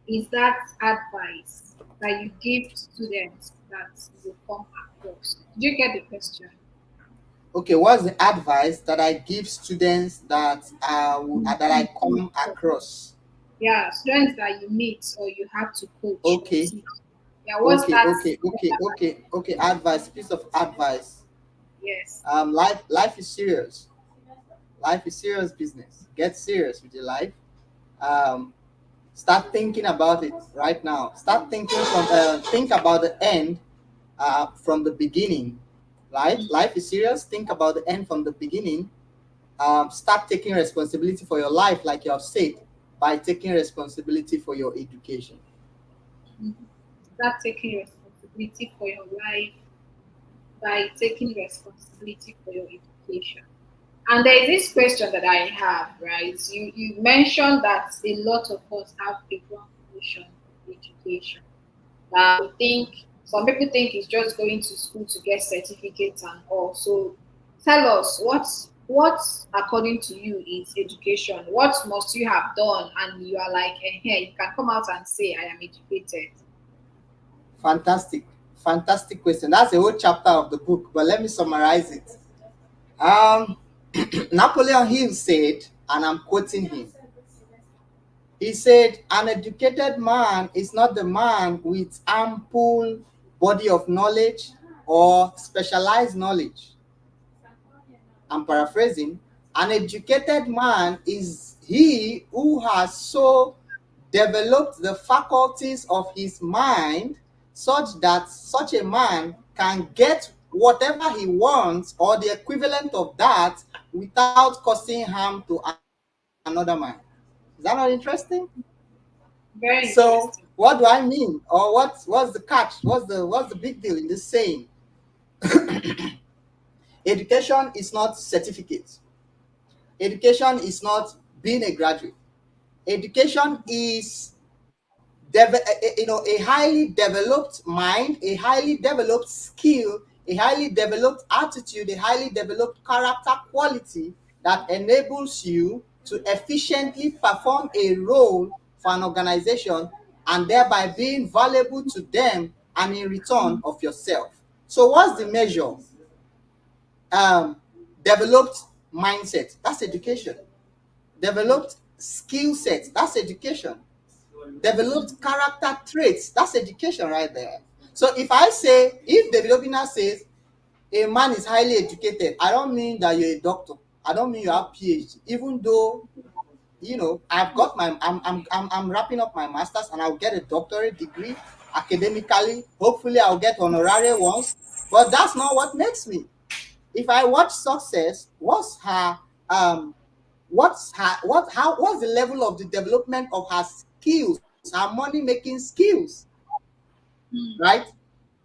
is that advice that you give students that you come across? Did you get the question? Okay, what's the advice that I give students that that I You come come across. across? Yeah, students that you meet or you have to coach or Okay, teach. Yeah, what's what's that like? okay. Advice, piece of advice. Yes. Life is serious. Life is serious business. Get serious with your life. Um, Start thinking about it right now. Start thinking think about the end from the beginning. Right? Life is serious. Think about the end from the beginning. Start taking responsibility for your life, like you have said, by taking responsibility for your education. Mhm. Start taking responsibility for your life by taking responsibility for your education. And there is this question that I have, right? You mentioned that a lot of us have a wrong notion of education. We think some people think it's just going to school to get certificates and all. So tell us what according to you is education? What must you have done? And you are like, here you can come out and say I am educated. Fantastic, fantastic question. That's a whole chapter of the book, but let me summarize it. Um, Napoleon Hill said, and I'm quoting him. He said, "An educated man is not the man with ample body of knowledge or specialized knowledge." I'm paraphrasing. An educated man is he who has so developed the faculties of his mind such that such a man can get whatever he wants or the equivalent of that without causing harm to another man. Is that not interesting? Very So what interesting. do I mean? Or what's the catch? What's the big deal in this saying? Education is not certificate. Education is not being a graduate. Education is a highly developed mind, a highly developed skill, a highly developed attitude, a highly developed character quality that enables you to efficiently perform a role for an organization and thereby being valuable to them and in return of yourself. So what's the measure? um, Developed mindset, that's education. Developed skill set, that's education. Developed character traits, that's education right there. So if David Obinna says a man is highly educated, I don't mean that you're a doctor. I don't mean you have PhD, even though I've got I'm wrapping up my masters and I'll get a doctorate degree academically. Hopefully I'll get honorary ones, but that's not what makes me. If I watch success, what's the level of the development of her skills, her money making skills, Hmm. right?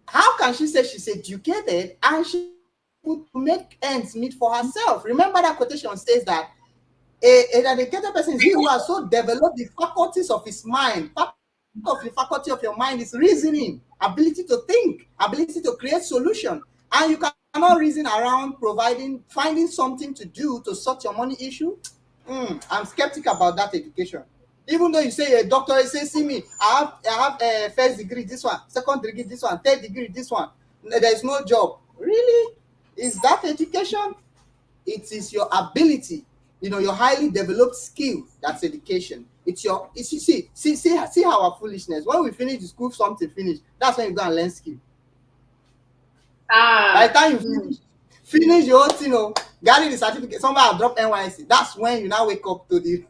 How can she say she's educated and she's not able to make ends meet for herself? Remember that quotation says that an educated person is he who has so developed the faculties of his mind. Part of the faculty of your mind is reasoning, ability to think, ability to create solution. And you cannot reason around finding something to do to sort your money issue. I'm skeptical about that education. Even though you say a doctor, you say, see me, I have a first degree, this one, second degree, this one, third degree, this one. There's no job. Really? Is that education? It is your ability, your highly developed skill. That's education. It's your see our foolishness. When we finish the school, something finish. That's when you go and learn skill. By the Ah. time you Hmm. finish your whole thing, gather the certificate, somebody have dropped NYC. That's when you now wake up to the.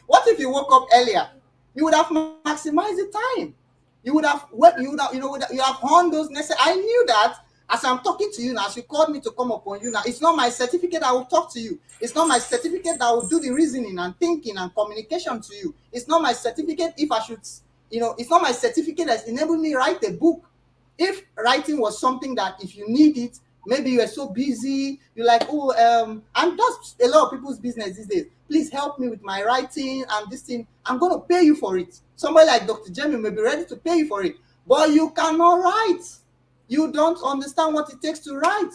What if you woke up earlier? You would have maximized the time. You have honed those necessary. I knew that as I'm talking to you now, as you called me to come upon you now, it's not my certificate that will talk to you. It's not my certificate that will do the reasoning and thinking and communication to you. It's not my certificate if I should, it's not my certificate that's enabled me write a book. If writing was something that if you need it, maybe you are so busy, you're like, and that's a lot of people's business these days. Please help me with my writing and this thing. I'm going to pay you for it. Somebody like Dr. Jemmy may be ready to pay you for it, but you cannot write. You don't understand what it takes to write.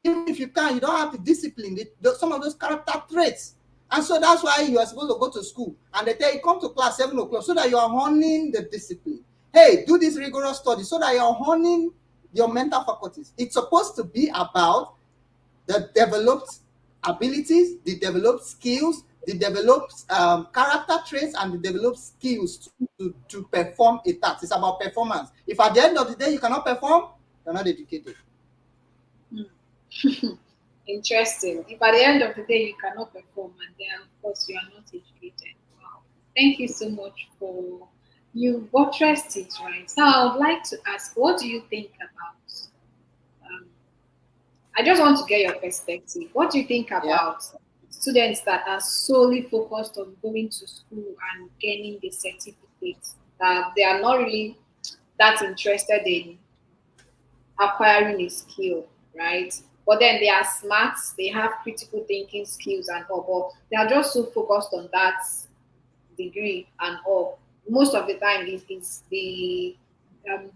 Even if you can, you don't have the discipline, some of those character traits. And so that's why you are supposed to go to school and they tell you come to class 7 o'clock so that you are honing the discipline. Hey, do this rigorous study so that you're honing your mental faculties. It's supposed to be about the developed abilities, the developed skills, they develop character traits, and they develop skills to perform a task. It's about performance. If at the end of the day you cannot perform, you're not educated. Hmm. Interesting. If at the end of the day you cannot perform, and then of course you are not educated. Wow. Thank you so much for you buttressed it right. Now I would like to ask, what do you think about? Um, I just want to get your perspective. What do you think Yeah. about students that are solely focused on going to school and gaining the certificate? That they are not really that interested in acquiring a skill, right? But then they are smart, they have critical thinking skills and all, but they are just so focused on that degree and all. Most of the time is the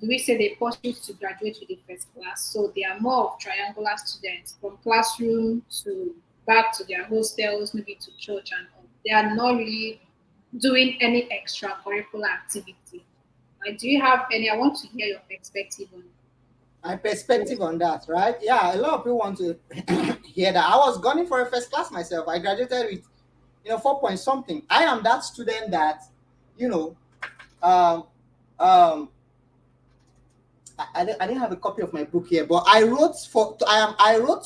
do we say they pursue to graduate with the first class? So they are more of triangular students from classroom to back to their hostels, maybe to church and all. They are not really doing any extracurricular activity. Like, do you have any? I want to hear your perspective on My it. perspective on that, right? Yeah, a lot of people want to hear that. I was gunning for a first class myself. I graduated with, 4 point something. I am that student that, you know, um, um, I didn't have a copy of my book here, but I wrote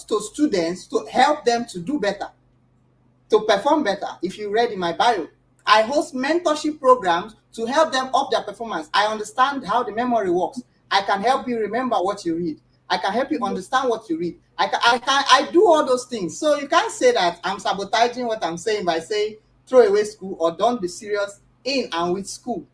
to students to help them to do better, to perform better. If you read in my bio, I host mentorship programs to help them up their performance. I understand how the memory works. I can help you remember what you read. I can help you understand what you read. I do all those things. So you can't say that I'm sabotaging what I'm saying by saying throw away school or don't be serious in and with school.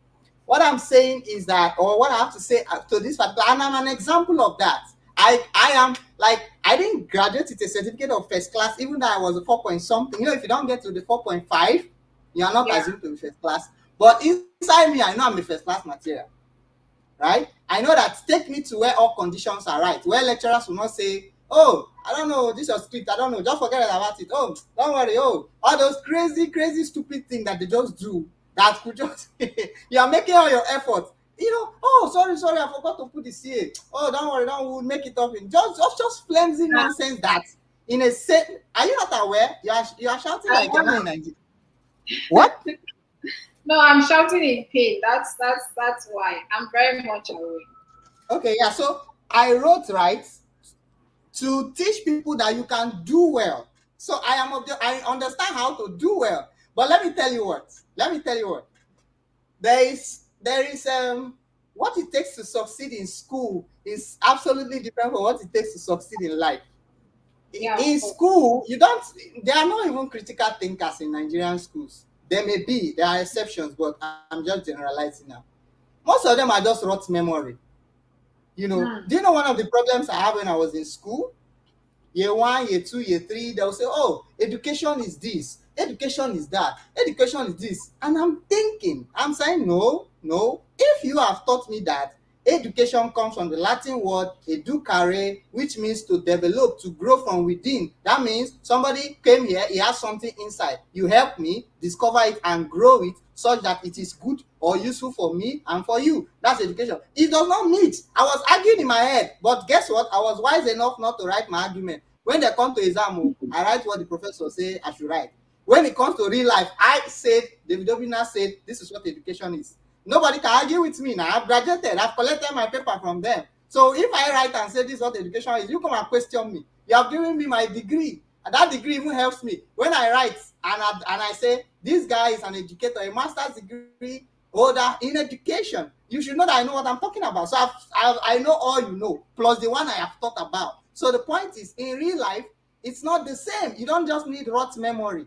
What I'm saying is that, or what I have to say to this particular, and I'm an example of that. I am like, I didn't graduate with a certificate of first class, even though I was a 4 point something. If you don't get to the 4.5, you are not Yeah. assumed to be first class. But inside me, I know I'm a first class material, right? I know that take me to where all conditions are right, where lecturers will not say, oh, I don't know, this is your script, I don't know, just forget about it. Oh, don't worry, oh, all those crazy, crazy, stupid things that they just do that could just, you are making all your effort. Oh, sorry, I forgot to put the CA. Oh, don't worry, don't we'll make it up in just flimsy nonsense that in a set. Are you not aware? You are shouting I like you're not in am. Nigeria. What? No, I'm shouting in pain. That's why. I'm very much aware. Okay, yeah. So I wrote right to teach people that you can do well. So I understand how to do well. But let me tell you what. Let me tell you what. There is what it takes to succeed in school is absolutely different from what it takes to succeed in life. Yeah, of In course. school, you don't there are not even critical thinkers in Nigerian schools. There are exceptions, but I'm just generalizing now. Most of them are just rot memory. Hmm. Do you know one of the problems I had when I was in school? Year one, year two, year three, they'll say, oh, education is this, education is that, education is this. And I'm saying, no, no. If you have taught me that education comes from the Latin word educare, which means to develop, to grow from within, that means somebody came here, he has something inside. You help me discover it and grow it such that it is good or useful for me and for you. That's education. It does not meet. I was arguing in my head, but guess what? I was wise enough not to write my argument. When they come to exam, I write what the professor say I should write. When it comes to real life, David Obinna said, this is what education is. Nobody can argue with me now. I've graduated. I've collected my paper from them. So if I write and say this is what education is, you come and question me. You have given me my degree. And that degree even helps me. When I write and I say, this guy is an educator, a master's degree holder in education, you should know that I know what I'm talking about. So I know all you know, plus the one I have thought about. So the point is, in real life, it's not the same. You don't just need rot memory.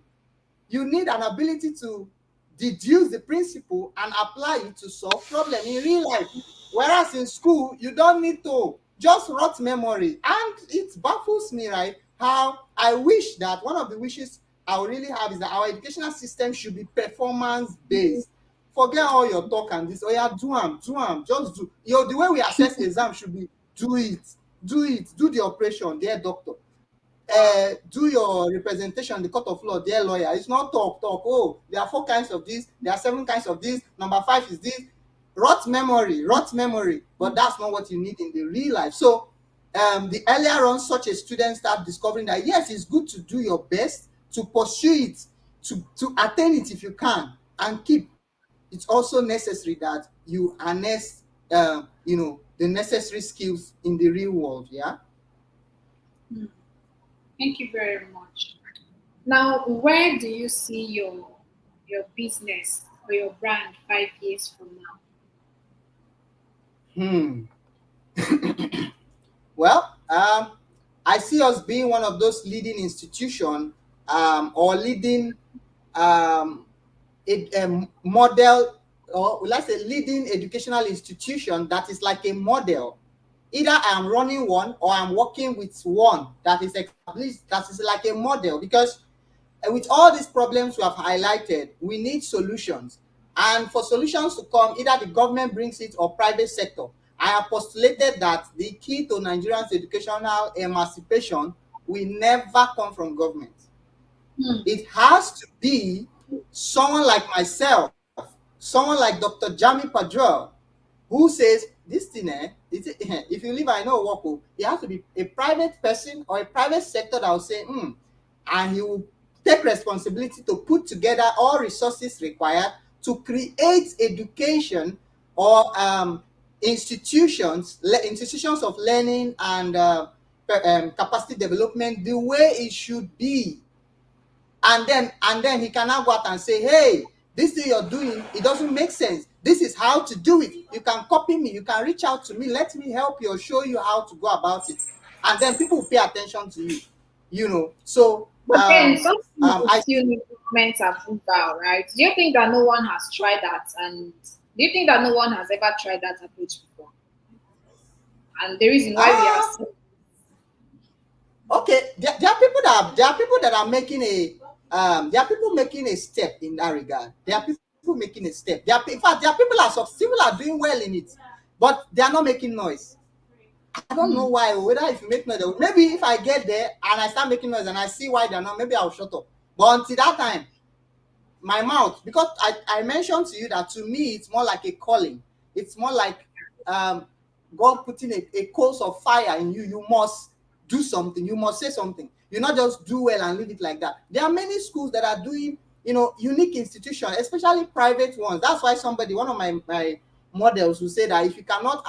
You need an ability to deduce the principle and apply it to solve problem in real life. Whereas in school, you don't need to just rot memory. And it baffles me, right? How I wish that one of the wishes I would really have is that our educational system should be performance based. Forget all your talk and this. Oh yeah, do am, just do. The way we assess exam should be do the operation, dear doctor. Wow. Do your representation in the court of law, dear lawyer. It's not talk. Oh, there are 4 kinds of this, there are 7 kinds of this, number 5 is this. Rot memory, but that's not what you need in the real life. So the earlier on such a student start discovering that yes, it's good to do your best, to pursue it, to attain it if you can and keep. It's also necessary that you harness the necessary skills in the real world. Yeah. Hmm. Thank you very much. Now, where do you see your business or your brand 5 years from now? Hmm. Well, I see us being one of those leading institution, or leading, um, a model, or let's say leading educational institution that is like a model. Either I am running one or I'm working with one that is established, that is like a model, because with all these problems we have highlighted, we need solutions. And for solutions to come, either the government brings it or private sector. I have postulated that the key to Nigerians' educational emancipation will never come from government. Hmm. It has to be someone like myself, someone like Dr. Jami Padrell, who says this thing, if you leave, I know work. Oh, it has to be a private person or a private sector that will say, and he will take responsibility to put together all resources required to create education, or institutions of learning and capacity development the way it should be. And then he can now go out and say, hey, this thing you're doing, it doesn't make sense. This is how to do it. You can copy me, you can reach out to me, let me help you or show you how to go about it. And then people will pay attention to you. So But then some things will I still need government approval, right? Do you think that no one has tried that? And do you think that no one has ever tried that approach before? And the reason why we are ah seeing, okay, there are making a there are people making a step in that regard. There are people making a step. In fact, there are people are doing well in it, but they are not making noise. I don't know hmm, why. Whether if you make noise, maybe if I get there and I start making noise and I see why they're not, maybe I'll shut up. But until that time, my mouth, because I mentioned to you that to me it's more like a calling. It's more like, um God putting a coals of fire in you. You must do something, you must say something. You not just do well and leave it like that. There are many schools that are doing, unique institutions, especially private ones. That's why one of my models will say that if you cannot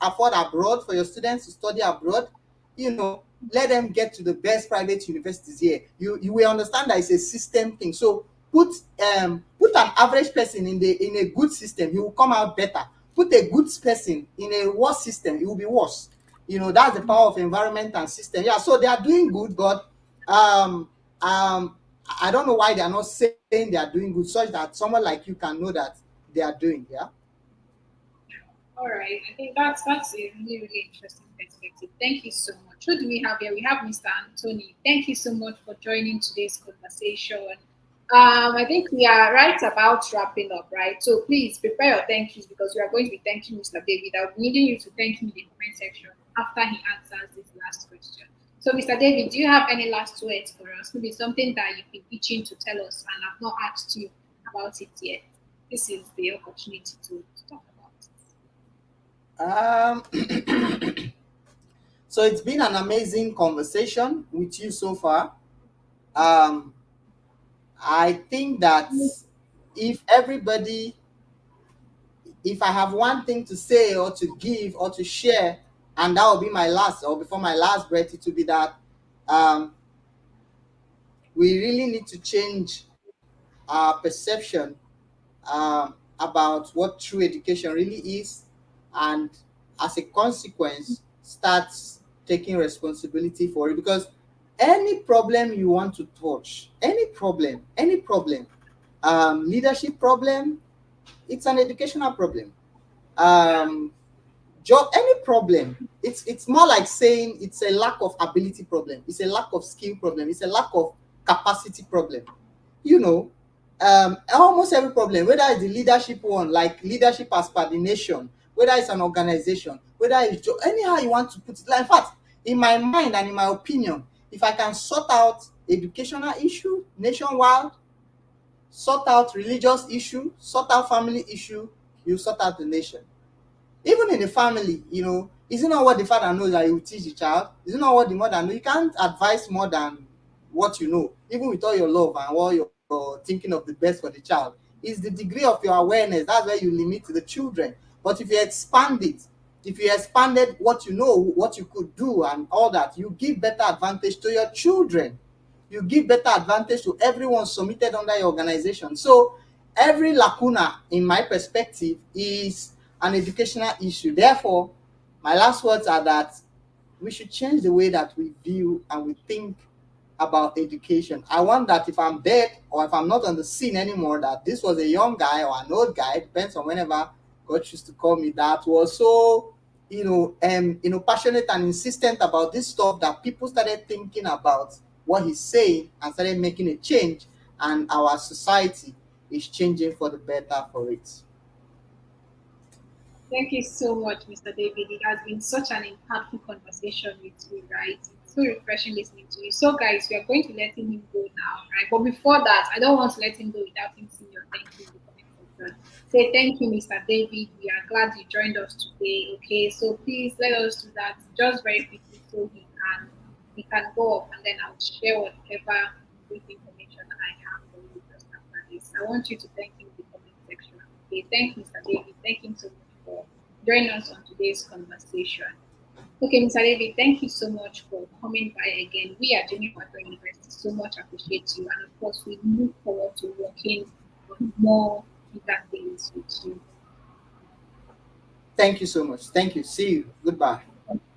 afford abroad for your students to study abroad, you know let them get to the best private universities here. You will understand that it's a system thing. So put an average person in a good system, he will come out better. Put a good person in a worse system, it will be worse. That's the power of environment and system. Yeah, so they are doing good, but um um I don't know why they are not saying they are doing good, such that someone like you can know that they are doing. Yeah. all right. I think that's a really, really interesting perspective. Thank you so much. Who do we have here? We have Mr. Anthony. Thank you so much for joining today's conversation. I think we are right about wrapping up, right? So please prepare your thank yous because we are going to be thanking Mr. David. I'll be needing you to thank him in the comment section after he answers this last question. So, Mr. David, do you have any last words for us? Maybe something that you've been itching to tell us and I've not asked you about it yet. This is the opportunity to talk about it. um so it's been an amazing conversation with you so far. um I think that if everybody, if I have one thing to say or to give or to share, and that will be my last, or before my last breath, it will be that um, we really need to change our perception, about what true education really is, and as a consequence, starts taking responsibility for it. Because any problem you want to touch, any problem, leadership problem, it's an educational problem. um job, any problem, it's more like saying it's a lack of ability problem, it's a lack of skill problem, it's a lack of capacity problem. you know Almost every problem, whether it's the leadership one, like leadership as per the nation, whether it's an organization, whether it's anyhow you want to put it. Like, in fact, in my mind and in my opinion, if I can sort out educational issue nationwide, sort out religious issue, sort out family issue, you sort out the nation. Even in the family, is it not what the father knows that he will teach the child? Is it not what the mother knows? You can't advise more than what you know, even with all your love and all your thinking of the best for the child, is the degree of your awareness. That's where you limit the children. But if you expand it, if you expanded what you know, what you could do, and all that, you give better advantage to your children. You give better advantage to everyone submitted under your organization. So every lacuna, in my perspective, is an educational issue. Therefore, my last words are that we should change the way that we view and we think about education. I want that if I'm dead or if I'm not on the scene anymore, that this was a young guy or an old guy, depends on whenever God chooses to call me, that was so, passionate and insistent about this stuff that people started thinking about what he's saying and started making a change, and our society is changing for the better for it. Thank you so much, Mr. David. It has been such an impactful conversation with you, right? It's so refreshing listening to you. So, guys, we are going to let him go now, right? But before that, I don't want to let him go without him saying your thank you in the comment section. Say thank you, Mr. David. We are glad you joined us today. Okay, so please let us do that just very quickly so he can go up, and then I'll share whatever brief information I have for you just after this. I want you to thank him in the comment section. Okay, thank you, Mr. David. Thank you so much for joining us on today's conversation. Okay, Mr. David, thank you so much for coming by again. We at Junior Partner University so much appreciate you, and of course, we look forward to working on more bigger things with you. Thank you so much. Thank you. See you. Goodbye.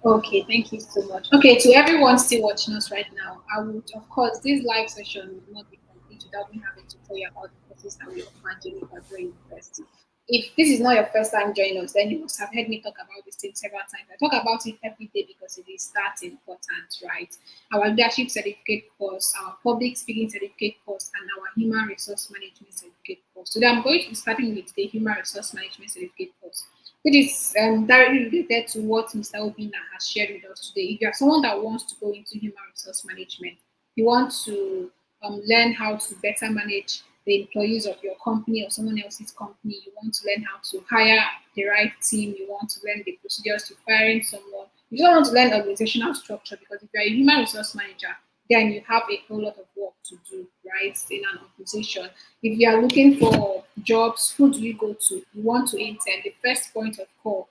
Okay, thank you so much. Okay, to everyone still watching us right now, I would, of course, this live session would not be complete without me having to tell you about the courses that we offer at Jennifer University. If this is not your first time joining us, then you must have heard me talk about this thing several times. I talk about it every day because it is that important, right? Our leadership certificate course, our public speaking certificate course, and our human resource management certificate course. Today, I'm going to be starting with the human resource management certificate course, which is directly related to what Mr. Obinna has shared with us today. If you are someone that wants to go into human resource management, you want to learn how to better manage the employees of your company or someone else's company, you want to learn how to hire the right team, you want to learn the procedures to firing someone, you don't want to learn organizational structure because if you're a human resource manager, then you have a whole lot of work to do, right, in an organization. If you are looking for jobs, who do you go to? You want to intern. The first point of call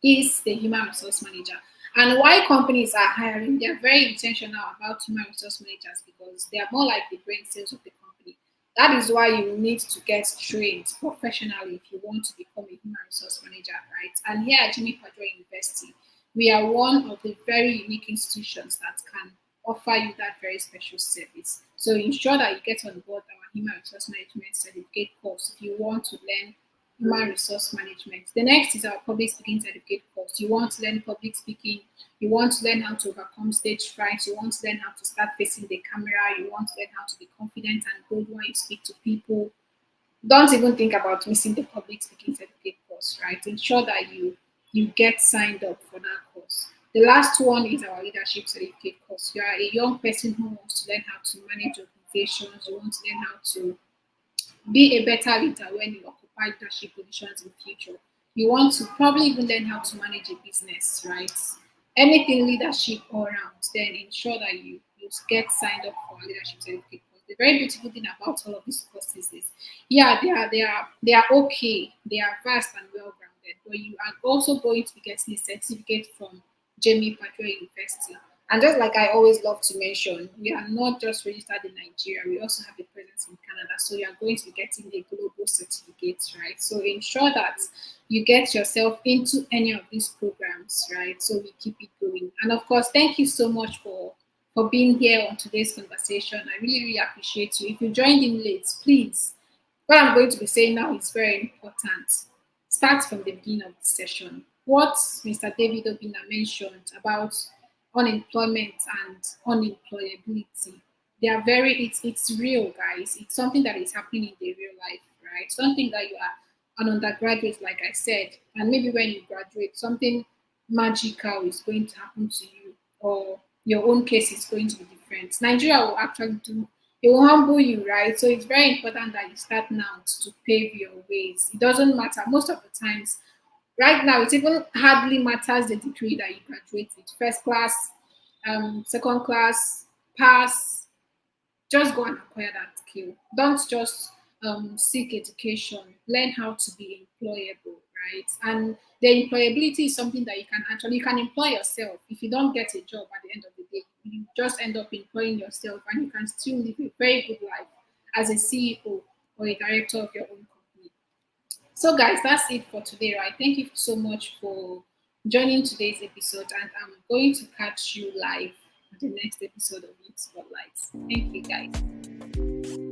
is the human resource manager. And why companies are hiring, they are very intentional about human resource managers because they are more like the brain cells of the company. That is why you need to get trained professionally if you want to become a human resource manager, right? And here at Jimmy Padua University, we are one of the very unique institutions that can offer you that very special service. So ensure that you get on board our human resource management certificate course if you want to learn human resource management. The next is our public speaking certificate course. You want to learn public speaking, you want to learn how to overcome stage fright, you want to learn how to start facing the camera, you want to learn how to be confident and bold when you speak to people. Don't even think about missing the public speaking certificate course, right? Ensure that you get signed up for that course. The last one is our leadership certificate course. You are a young person who wants to learn how to manage organizations, you want to learn how to be a better leader when you occupy leadership positions in future. You want to probably even learn how to manage a business, right? Anything leadership all around, then ensure that you get signed up for a leadership certificate course. The very beautiful thing about all of these courses is, yeah, they are okay, they are vast and well grounded, but you are also going to be getting a certificate from Jamie Padua University. And just like I always love to mention, we are not just registered in Nigeria, we also have a presence in Canada. So you are going to be getting a global certificate, right? So ensure that you get yourself into any of these programs, right? So we keep it going. And of course, thank you so much for being here on today's conversation. I really, really appreciate you. If you joined in late, please, what I'm going to be saying now is very important. Start from the beginning of the session. What Mr. David Obinna mentioned about unemployment and unemployability, they are very, it's real, guys. It's something that is happening in the real life, right? Something that you are an undergraduate, like I said, and maybe when you graduate, something magical is going to happen to you, or your own case is going to be different. Nigeria will actually do, it will humble you, right? So it's very important that you start now to pave your ways. It doesn't matter. Most of the times, right now, it even hardly matters the degree that you graduate with. First class, second class, pass. just go and acquire that skill. Don't just seek education. Learn how to be employable, right? And the employability is something that you can employ yourself. If you don't get a job at the end of the day, you just end up employing yourself, and you can still live a very good life as a CEO or a director of your own company. So, guys, that's it for today, right? Thank you so much for joining today's episode, and I'm going to catch you live at the next episode of Youth Spotlights. Thank you, guys.